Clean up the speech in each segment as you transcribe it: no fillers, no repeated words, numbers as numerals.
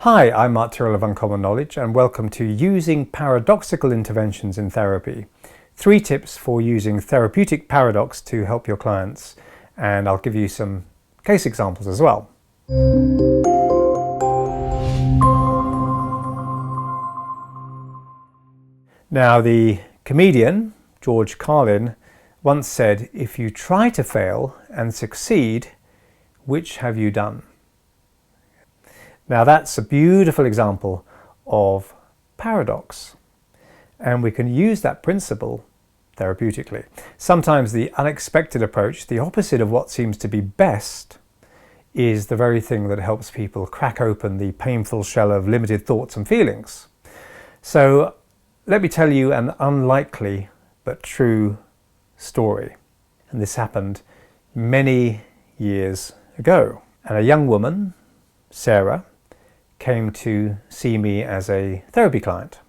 Hi, I'm Mark Tyrrell of Uncommon Knowledge and welcome to Using Paradoxical Interventions in Therapy. 3 tips for using therapeutic paradox to help your clients, and I'll give you some case examples as well. Now, the comedian George Carlin once said, "If you try to fail and succeed, which have you done?" Now that's a beautiful example of paradox, and we can use that principle therapeutically. Sometimes the unexpected approach, the opposite of what seems to be best, is the very thing that helps people crack open the painful shell of limited thoughts and feelings. So let me tell you an unlikely but true story. And this happened many years ago. And a young woman, Sarah, came to see me as a therapy client,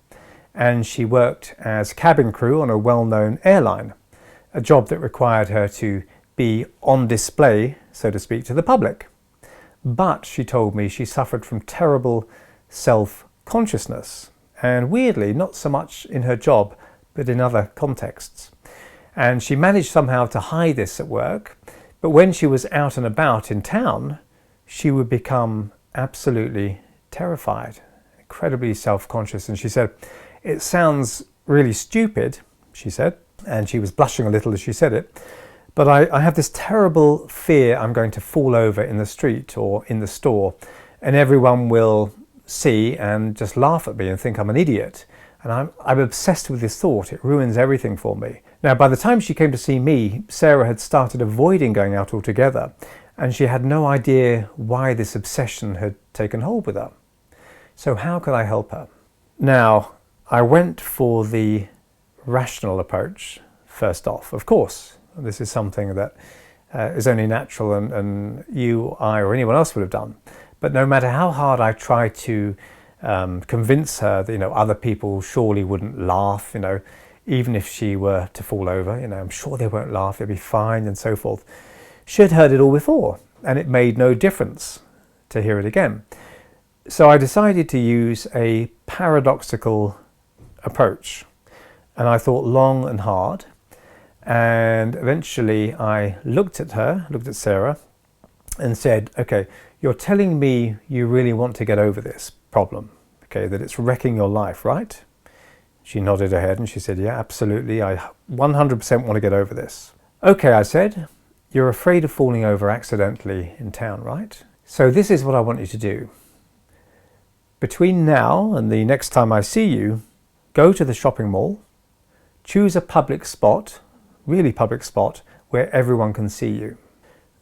and she worked as cabin crew on a well-known airline, a job that required her to be on display, so to speak, to the public. But she told me she suffered from terrible self-consciousness, and weirdly, not so much in her job, but in other contexts. And she managed somehow to hide this at work, but when she was out and about in town, she would become absolutely terrified, incredibly self-conscious. And she said, "It sounds really stupid," she said, and she was blushing a little as she said it, "but I have this terrible fear I'm going to fall over in the street or in the store, and everyone will see and just laugh at me and think I'm an idiot. And I'm obsessed with this thought. It ruins everything for me." Now, by the time she came to see me, Sarah had started avoiding going out altogether, and she had no idea why this obsession had taken hold with her. So how could I help her? Now, I went for the rational approach first off. Of course, this is something that is only natural and you, I, or anyone else would have done. But no matter how hard I tried to convince her that, other people surely wouldn't laugh, even if she were to fall over, I'm sure they won't laugh, they'll be fine and so forth. She had heard it all before, and it made no difference to hear it again. So I decided to use a paradoxical approach, and I thought long and hard, and eventually I looked at Sarah, and said, "Okay, you're telling me you really want to get over this problem, okay, that it's wrecking your life, right?" She nodded her head and she said, "Yeah, absolutely, I 100% want to get over this." "Okay," I said, "you're afraid of falling over accidentally in town, right? So this is what I want you to do. Between now and the next time I see you, go to the shopping mall, choose a public spot, really public spot, where everyone can see you.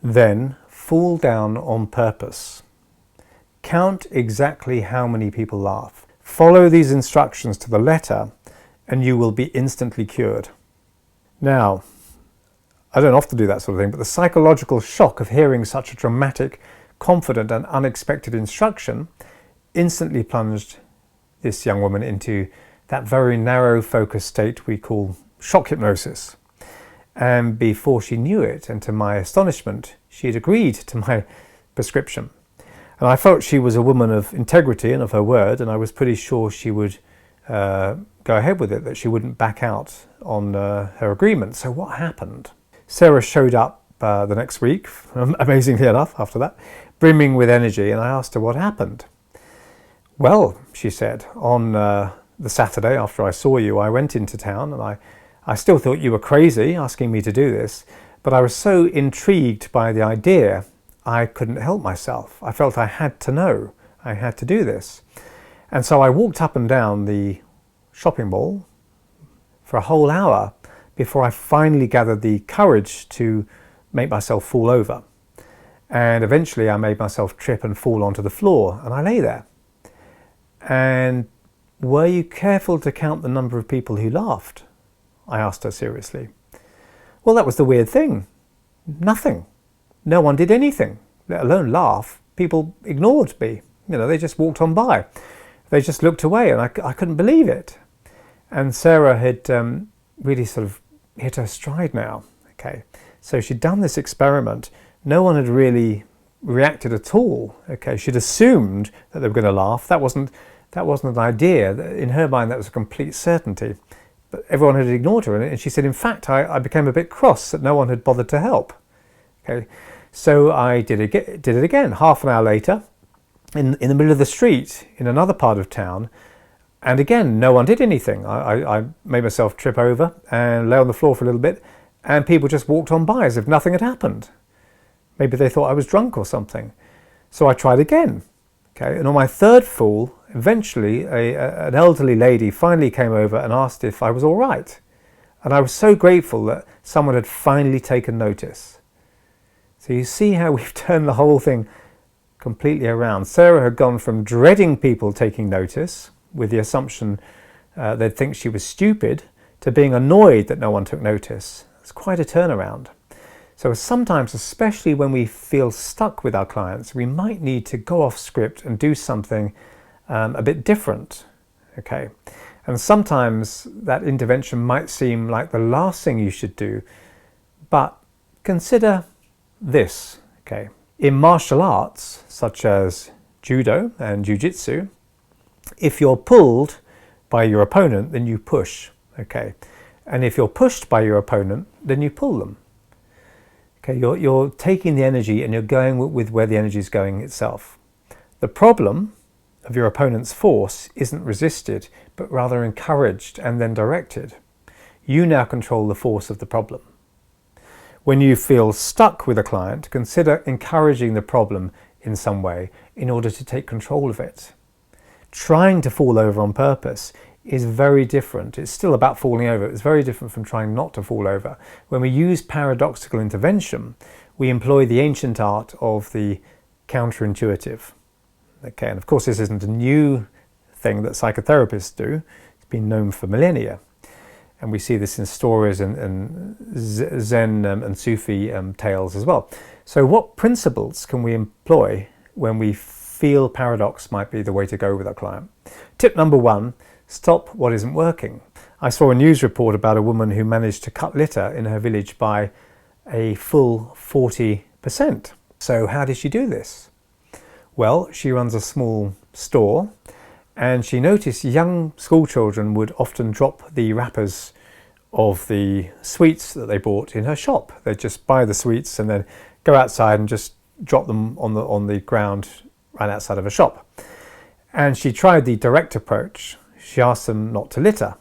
Then fall down on purpose. Count exactly how many people laugh. Follow these instructions to the letter and you will be instantly cured." Now, I don't often do that sort of thing, but the psychological shock of hearing such a dramatic, confident and unexpected instruction instantly plunged this young woman into that very narrow focused state we call shock hypnosis. And before she knew it, and to my astonishment, she had agreed to my prescription. And I felt she was a woman of integrity and of her word, and I was pretty sure she would go ahead with it, that she wouldn't back out on her agreement. So what happened? Sarah showed up the next week, amazingly enough, after that, brimming with energy, and I asked her what happened. "Well," she said, "on the Saturday after I saw you, I went into town, and I still thought you were crazy asking me to do this, but I was so intrigued by the idea, I couldn't help myself. I felt I had to know, I had to do this. And so I walked up and down the shopping mall for a whole hour before I finally gathered the courage to make myself fall over. And eventually I made myself trip and fall onto the floor, and I lay there. And were you careful to count the number of people who laughed?" I asked her seriously. "Well, that was the weird thing. Nothing. No one did anything, let alone laugh. People ignored me. They just walked on by. They just looked away, and I couldn't believe it." And Sarah had really sort of hit her stride now. Okay, so she'd done this experiment. No one had really reacted at all. Okay, she'd assumed that they were going to laugh. That wasn't an idea. In her mind, that was a complete certainty. But everyone had ignored her, and she said, in fact, I became a bit cross that no one had bothered to help. Okay, so I did it again. Half an hour later, in the middle of the street, in another part of town, and again, no one did anything. I made myself trip over and lay on the floor for a little bit, and people just walked on by as if nothing had happened. Maybe they thought I was drunk or something. So I tried again. Okay, and on my third fall, eventually an elderly lady finally came over and asked if I was all right. And I was so grateful that someone had finally taken notice. So you see how we've turned the whole thing completely around. Sarah had gone from dreading people taking notice with the assumption they'd think she was stupid to being annoyed that no one took notice. It's quite a turnaround. So sometimes, especially when we feel stuck with our clients, we might need to go off script and do something a bit different. Okay, and sometimes that intervention might seem like the last thing you should do, but consider this. Okay, in martial arts such as judo and jiu-jitsu, if you're pulled by your opponent, then you push. Okay, and if you're pushed by your opponent, then you pull them. Okay, you're taking the energy and you're going with where the energy is going itself. The problem of your opponent's force isn't resisted, but rather encouraged and then directed. You now control the force of the problem. When you feel stuck with a client, consider encouraging the problem in some way in order to take control of it. Trying to fall over on purpose is very different. It's still about falling over. It's very different from trying not to fall over. When we use paradoxical intervention, we employ the ancient art of the counterintuitive. Okay, and of course this isn't a new thing that psychotherapists do. It's been known for millennia. And we see this in stories and Zen and Sufi tales as well. So what principles can we employ when we feel paradox might be the way to go with our client? Tip number 1, stop what isn't working. I saw a news report about a woman who managed to cut litter in her village by a full 40%. So how did she do this? Well, she runs a small store, and she noticed young school children would often drop the wrappers of the sweets that they bought in her shop. They'd just buy the sweets and then go outside and just drop them on the ground right outside of a shop. And she tried the direct approach. She asked them not to litter.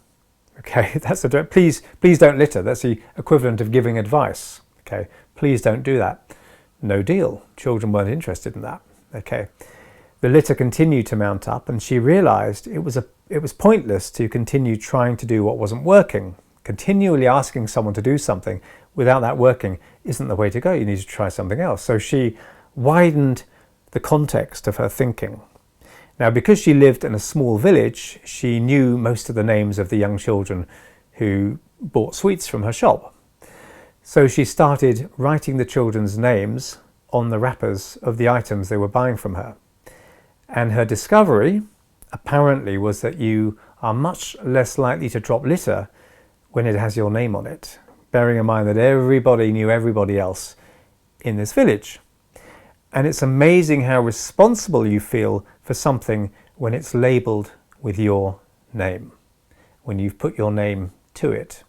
Okay, that's the direct, please don't litter. That's the equivalent of giving advice. Okay, please don't do that. No deal. Children weren't interested in that. Okay, the litter continued to mount up, and she realized it was pointless to continue trying to do what wasn't working. Continually asking someone to do something without that working isn't the way to go. You need to try something else. So she widened the context of her thinking. Now, because she lived in a small village, she knew most of the names of the young children who bought sweets from her shop. So she started writing the children's names on the wrappers of the items they were buying from her. And her discovery, apparently, was that you are much less likely to drop litter when it has your name on it, bearing in mind that everybody knew everybody else in this village. And it's amazing how responsible you feel for something when it's labelled with your name, when you've put your name to it.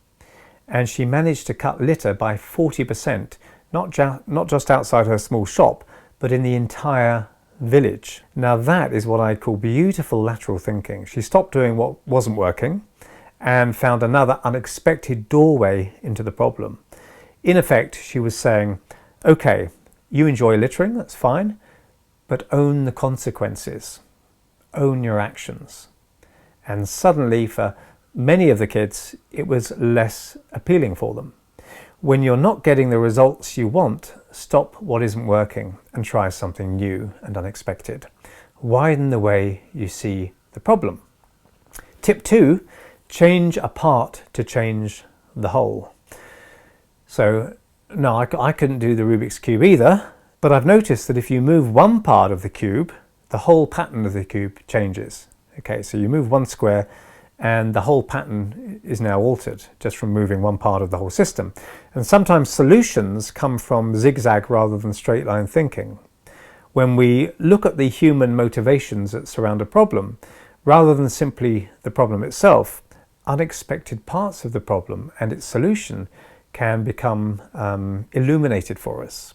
And she managed to cut litter by 40%, not just outside her small shop, but in the entire village. Now that is what I'd call beautiful lateral thinking. She stopped doing what wasn't working and found another unexpected doorway into the problem. In effect, she was saying, okay, you enjoy littering, that's fine, but own the consequences, own your actions. And suddenly, for many of the kids, it was less appealing for them. When you're not getting the results you want, stop what isn't working and try something new and unexpected. Widen the way you see the problem. Tip 2, change a part to change the whole. So, no, I couldn't do the Rubik's Cube either, but I've noticed that if you move one part of the cube, the whole pattern of the cube changes. Okay, so you move one square and the whole pattern is now altered just from moving one part of the whole system. And sometimes solutions come from zigzag rather than straight line thinking. when we look at the human motivations that surround a problem, rather than simply the problem itself, unexpected parts of the problem and its solution can become illuminated for us.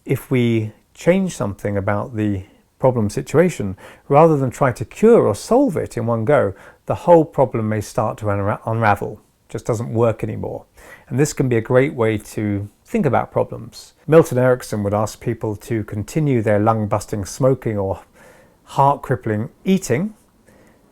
If we change something about the problem situation, rather than try to cure or solve it in one go, the whole problem may start to unravel. It just doesn't work anymore. And this can be a great way to think about problems. Milton Erickson would ask people to continue their lung-busting smoking or heart-crippling eating,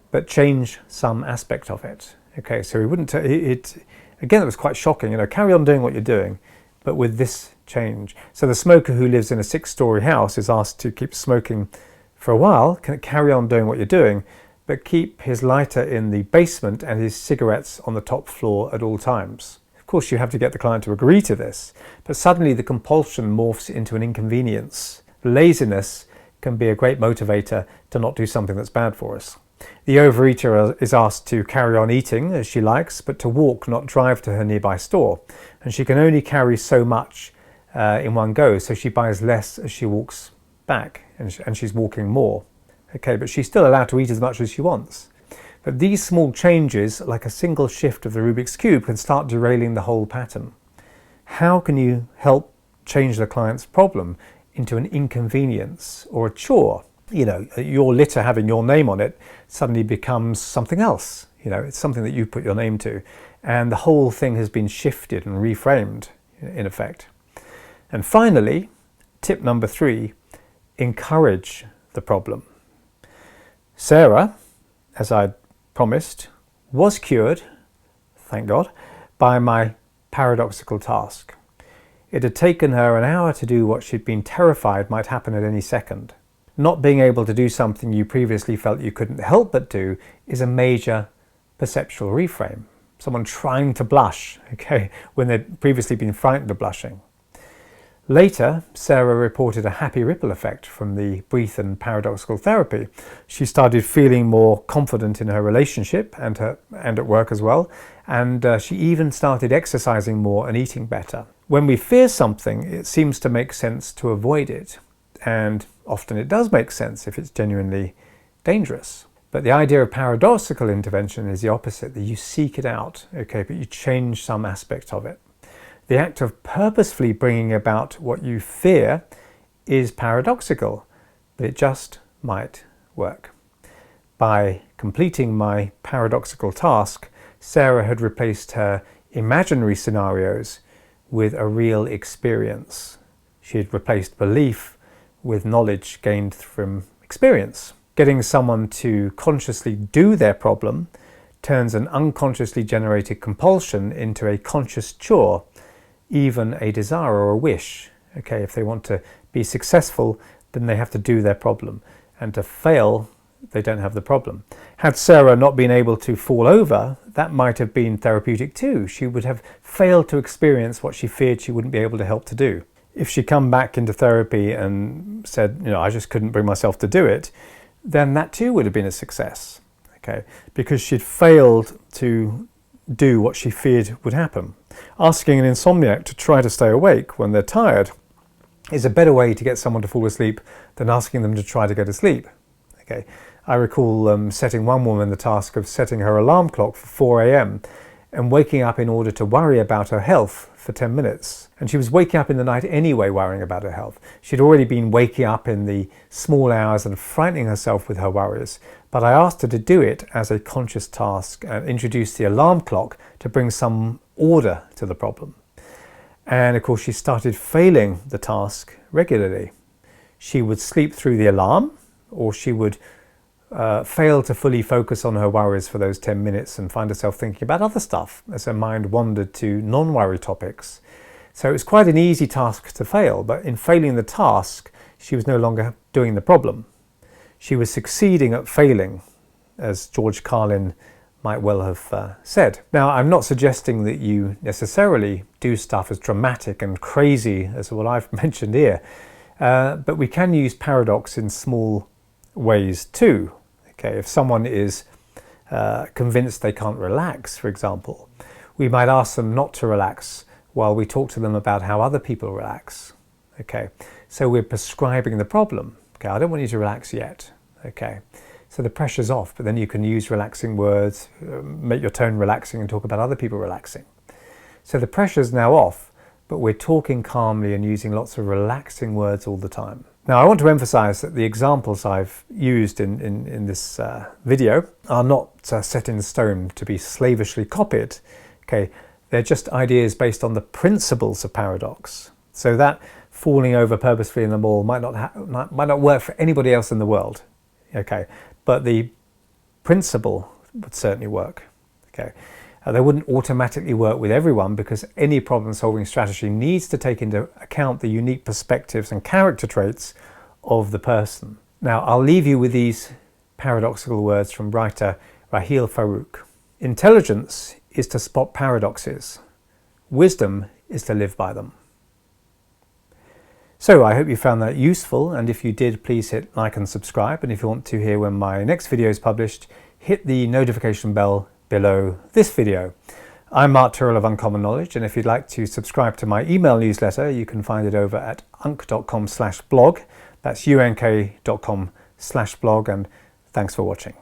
but change some aspect of it. Okay, so he wouldn't, again, it was quite shocking, carry on doing what you're doing, but with this change. So the smoker who lives in a 6-story house is asked to keep smoking for a while, can carry on doing what you're doing, but keep his lighter in the basement and his cigarettes on the top floor at all times. Of course, you have to get the client to agree to this, but suddenly the compulsion morphs into an inconvenience. Laziness can be a great motivator to not do something that's bad for us. The overeater is asked to carry on eating as she likes, but to walk, not drive to her nearby store. And she can only carry so much in one go, so she buys less as she walks back, and she's walking more. Okay, but she's still allowed to eat as much as she wants. But these small changes, like a single shift of the Rubik's Cube, can start derailing the whole pattern. How can you help change the client's problem into an inconvenience or a chore? Your litter having your name on it suddenly becomes something else. It's something that you put your name to, and the whole thing has been shifted and reframed in effect. And finally, tip number 3, encourage the problem. Sarah, as I promised, was cured, thank God, by my paradoxical task. It had taken her an hour to do what she'd been terrified might happen at any second. Not being able to do something you previously felt you couldn't help but do is a major perceptual reframe. Someone trying to blush, when they'd previously been frightened of blushing. Later, Sarah reported a happy ripple effect from the breath and paradoxical therapy. She started feeling more confident in her relationship and at work as well, and she even started exercising more and eating better. When we fear something, it seems to make sense to avoid it, and often it does make sense if it's genuinely dangerous. But the idea of paradoxical intervention is the opposite, that you seek it out, but you change some aspect of it. The act of purposefully bringing about what you fear is paradoxical, but it just might work. By completing my paradoxical task, Sarah had replaced her imaginary scenarios with a real experience. She had replaced belief with knowledge gained from experience. Getting someone to consciously do their problem turns an unconsciously generated compulsion into a conscious chore, even a desire or a wish. If they want to be successful, then they have to do their problem, and to fail, they don't have the problem. Had Sarah not been able to fall over, that might have been therapeutic too. She would have failed to experience what she feared she wouldn't be able to help to do. If she come back into therapy and said, I just couldn't bring myself to do it, then that too would have been a success, because she'd failed to do what she feared would happen. Asking an insomniac to try to stay awake when they're tired is a better way to get someone to fall asleep than asking them to try to go to sleep. I recall setting one woman the task of setting her alarm clock for 4 a.m. and waking up in order to worry about her health for 10 minutes. And she was waking up in the night anyway, worrying about her health. She'd already been waking up in the small hours and frightening herself with her worries. But I asked her to do it as a conscious task and introduced the alarm clock to bring some order to the problem. And of course, she started failing the task regularly. She would sleep through the alarm, or she would fail to fully focus on her worries for those 10 minutes and find herself thinking about other stuff as her mind wandered to non-worry topics. So it was quite an easy task to fail, but in failing the task, she was no longer doing the problem. She was succeeding at failing, as George Carlin might well have said. Now, I'm not suggesting that you necessarily do stuff as dramatic and crazy as what I've mentioned here, but we can use paradox in small ways too. If someone is convinced they can't relax, for example, we might ask them not to relax while we talk to them about how other people relax. So we're prescribing the problem. Okay, I don't want you to relax yet. Okay, so the pressure's off, but then you can use relaxing words, make your tone relaxing and talk about other people relaxing. So the pressure's now off, but we're talking calmly and using lots of relaxing words all the time. Now, I want to emphasize that the examples I've used in this video are not set in stone to be slavishly copied. Okay, they're just ideas based on the principles of paradox. So that falling over purposefully in the mall might not work for anybody else in the world. Okay, but the principle would certainly work. Okay, they wouldn't automatically work with everyone because any problem-solving strategy needs to take into account the unique perspectives and character traits of the person. Now, I'll leave you with these paradoxical words from writer Raheel Farouk. Intelligence is to spot paradoxes. Wisdom is to live by them. So I hope you found that useful, and if you did, please hit like and subscribe, and if you want to hear when my next video is published, hit the notification bell below this video. I'm Mark Tyrrell of Uncommon Knowledge, and if you'd like to subscribe to my email newsletter, you can find it over at unk.com/blog. That's unk.com/blog, and thanks for watching.